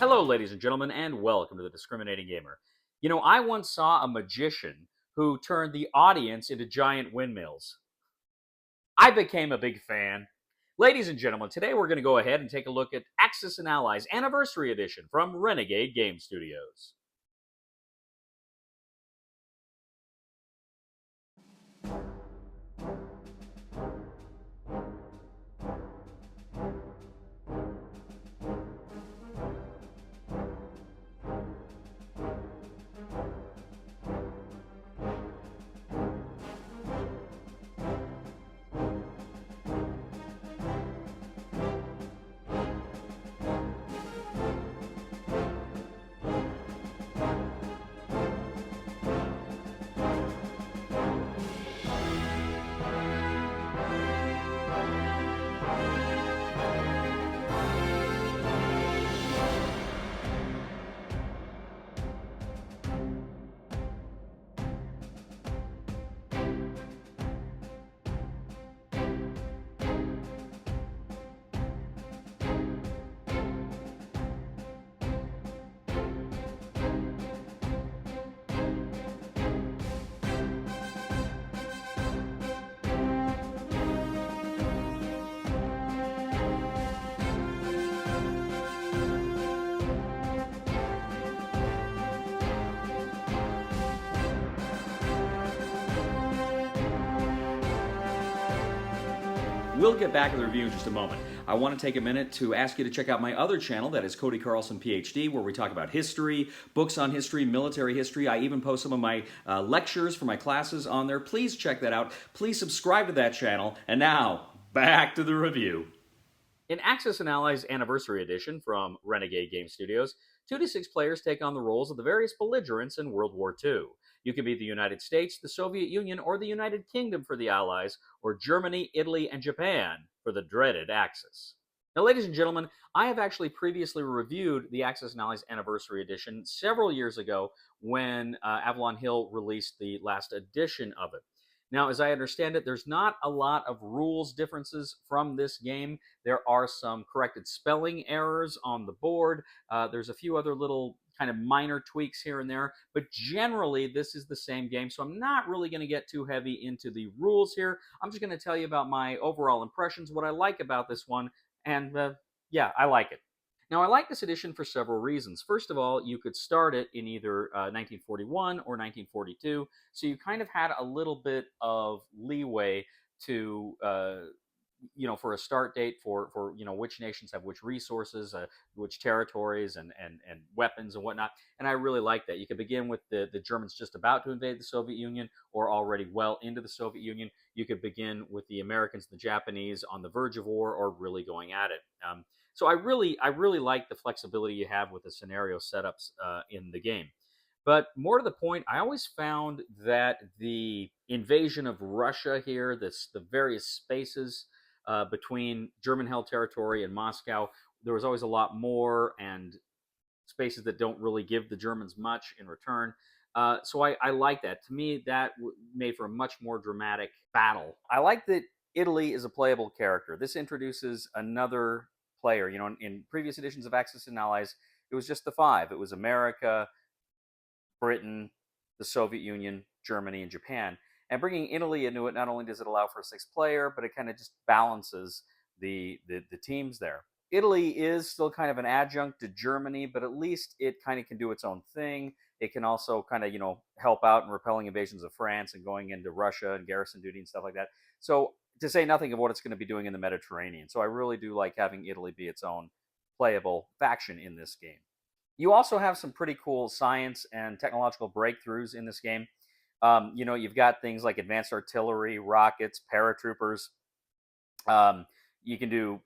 Hello, ladies and gentlemen, and welcome to the Discriminating Gamer. You know, I once saw a magician who turned the audience into giant windmills. I became a big fan. Ladies and gentlemen, today we're going to go ahead and take a look at Axis and Allies Anniversary Edition from Renegade Game Studios. We'll get back to the review in just a moment. I want to take a minute to ask you to check out my other channel, that is Cody Carlson PhD, where we talk about history, books on history, military history. I even post some of my lectures for my classes on there. Please check that out. Please subscribe to that channel. And now, back to the review. In Axis and Allies Anniversary Edition from Renegade Game Studios, 2 to 6 players take on the roles of the various belligerents in World War II. You can be the United States, the Soviet Union, or the United Kingdom for the Allies, or Germany, Italy, and Japan for the dreaded Axis. Now, ladies and gentlemen, I have actually previously reviewed the Axis and Allies Anniversary Edition several years ago when Avalon Hill released the last edition of it. Now, as I understand it, there's not a lot of rules differences from this game. There are some corrected spelling errors on the board. There's a few other little kind of minor tweaks here and there, but generally this is the same game, so I'm not really going to get too heavy into the rules here. I'm just going to tell you about my overall impressions, what I like about this one, and yeah, I like it. Now, I like this edition for several reasons. First of all, you could start it in either 1941 or 1942, so you kind of had a little bit of leeway to for a start date for which nations have which resources, which territories, and weapons and whatnot. And I really like that. You could begin with the Germans just about to invade the Soviet Union or already well into the Soviet Union. You could begin with the Americans, the Japanese on the verge of war or really going at it. So I really like the flexibility you have with the scenario setups in the game. But more to the point, I always found that the invasion of Russia here, the various spaces between German-held territory and Moscow, there was always a lot more, and spaces that don't really give the Germans much in return. So I like that. To me, that made for a much more dramatic battle. I like that Italy is a playable character. This introduces another player. You know, in previous editions of Axis and Allies, it was just the five. It was America, Britain, the Soviet Union, Germany, and Japan. And bringing Italy into it, not only does it allow for a sixth player, but it kind of just balances the teams there. Italy is still kind of an adjunct to Germany, but at least it kind of can do its own thing. It can also kind of, help out in repelling invasions of France and going into Russia and garrison duty and stuff like that. So, to say nothing of what it's going to be doing in the Mediterranean. So I really do like having Italy be its own playable faction in this game. You also have some pretty cool science and technological breakthroughs in this game. You've got things like advanced artillery, rockets, paratroopers. You can do,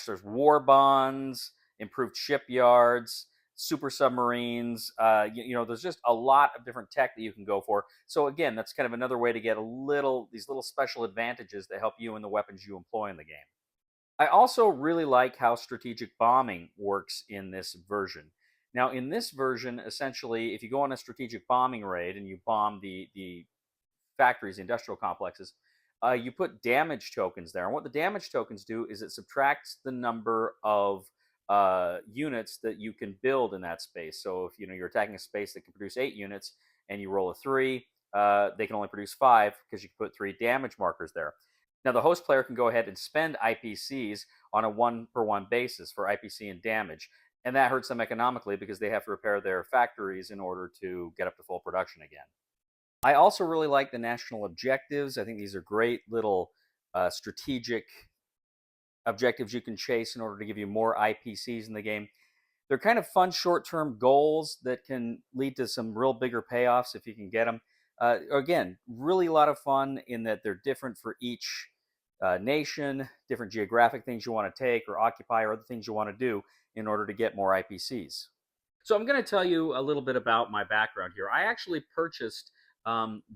there's war bonds, improved shipyards, super submarines. There's just a lot of different tech that you can go for. So again, that's kind of another way to get these little special advantages that help you in the weapons you employ in the game. I also really like how strategic bombing works in this version. Now, in this version, essentially, if you go on a strategic bombing raid and you bomb the factories, the industrial complexes, you put damage tokens there. And what the damage tokens do is it subtracts the number of units that you can build in that space. So if you're attacking a space that can produce 8 units and you roll a 3, they can only produce 5 because you can put 3 damage markers there. Now the host player can go ahead and spend IPCs on a 1-for-1 basis for IPC and damage, and that hurts them economically because they have to repair their factories in order to get up to full production again. I also really like the national objectives. I think these are great little strategic objectives you can chase in order to give you more IPCs in the game. They're kind of fun short-term goals that can lead to some real bigger payoffs if you can get them. Again, really a lot of fun in that they're different for each nation, different geographic things you want to take or occupy or other things you want to do in order to get more IPCs. So I'm going to tell you a little bit about my background here. I actually purchased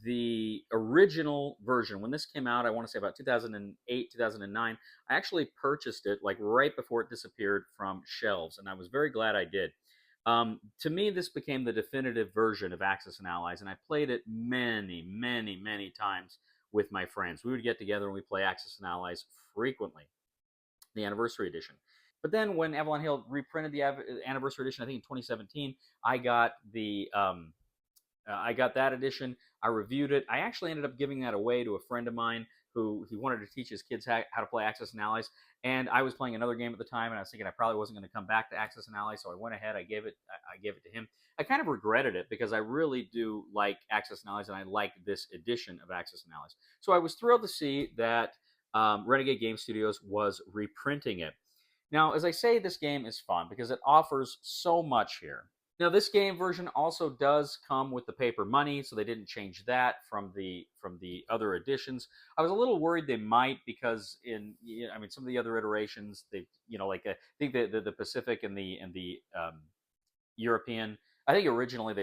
the original version. When this came out, I want to say about 2008, 2009, I actually purchased it like right before it disappeared from shelves, and I was very glad I did. To me, this became the definitive version of Axis and Allies, and I played it many, many, many times with my friends. We would get together and we play Axis and Allies frequently, the Anniversary Edition. But then when Avalon Hill reprinted the Anniversary Edition, I think in 2017, I got that edition. I reviewed it. I actually ended up giving that away to a friend of mine who he wanted to teach his kids how to play Axis and Allies. And I was playing another game at the time, and I was thinking I probably wasn't going to come back to Axis and Allies, so I went ahead. I gave it to him. I kind of regretted it because I really do like Axis and Allies, and I like this edition of Axis and Allies. So I was thrilled to see that Renegade Game Studios was reprinting it. Now, as I say, this game is fun because it offers so much here. Now, this game version also does come with the paper money, so they didn't change that from the other editions. I was a little worried they might because some of the other iterations, they I think the Pacific and the European. I think originally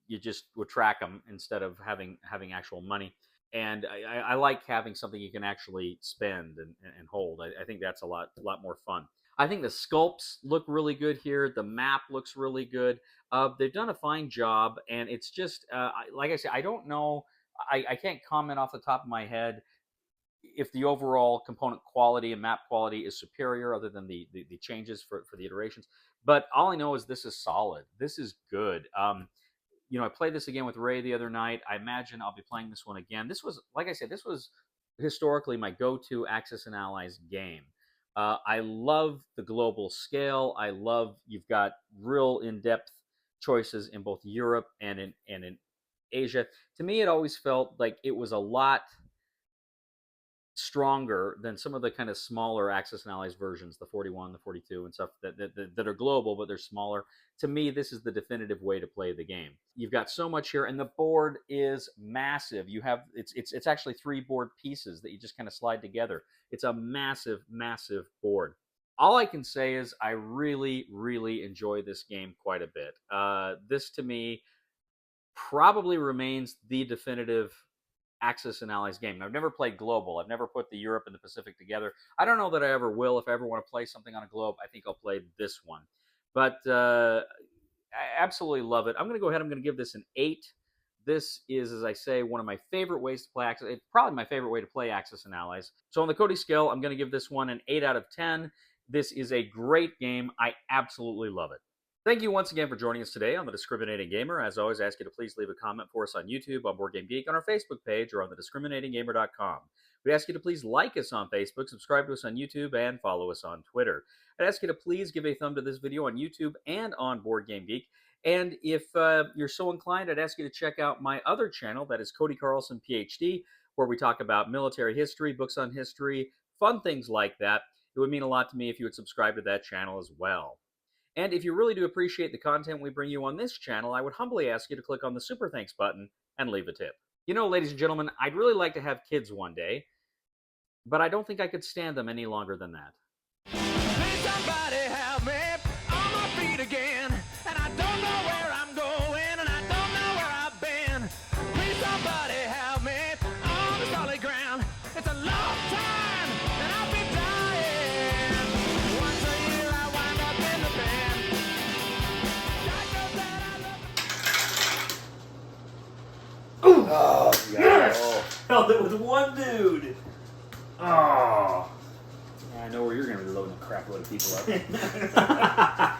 you just would track them instead of having actual money. And I like having something you can actually spend and hold. I think that's a lot more fun. I think the sculpts look really good here. The map looks really good. They've done a fine job, and it's just like I said, I don't know. I can't comment off the top of my head if the overall component quality and map quality is superior, other than the changes for the iterations. But all I know is this is solid. This is good. I played this again with Ray the other night. I imagine I'll be playing this one again. This was, like I said, this was historically my go-to Axis and Allies game. I love the global scale. I love you've got real in-depth choices in both Europe and in Asia. To me, it always felt like it was a lot stronger than some of the kind of smaller Axis and Allies versions, the 41, the 42, and stuff that are global, but they're smaller. To me, this is the definitive way to play the game. You've got so much here, and the board is massive. You have it's actually 3 board pieces that you just kind of slide together. It's a massive, massive board. All I can say is I really, really enjoy this game quite a bit. This, to me, probably remains the definitive Axis and Allies game. I've never played Global. I've never put the Europe and the Pacific together. I don't know that I ever will. If I ever want to play something on a globe, I think I'll play this one. But I absolutely love it. I'm going to go ahead. I'm going to give this an 8. This is, as I say, one of my favorite ways to play Axis. It's probably my favorite way to play Axis and Allies. So on the Cody scale, I'm going to give this one an 8 out of 10. This is a great game. I absolutely love it. Thank you once again for joining us today on The Discriminating Gamer. As always, I ask you to please leave a comment for us on YouTube, on Board Game Geek, on our Facebook page, or on thediscriminatinggamer.com. We ask you to please like us on Facebook, subscribe to us on YouTube, and follow us on Twitter. I'd ask you to please give a thumb to this video on YouTube and on Board Game Geek. And if you're so inclined, I'd ask you to check out my other channel, that is Cody Carlson PhD, where we talk about military history, books on history, fun things like that. It would mean a lot to me if you would subscribe to that channel as well. And if you really do appreciate the content we bring you on this channel, I would humbly ask you to click on the Super Thanks button and leave a tip. You know, ladies and gentlemen, I'd really like to have kids one day, but I don't think I could stand them any longer than that. Please somebody help me on my feet again, and I don't know where I'm going, and I don't know where I've been. Please somebody help me on the solid ground. It's a long time, and I'll be dying. Once a year I wind up in the band. Ooh! Oh, yes! Oh. Held it with one dude. Oh. I know know where you're going to be loading a crap load of people up.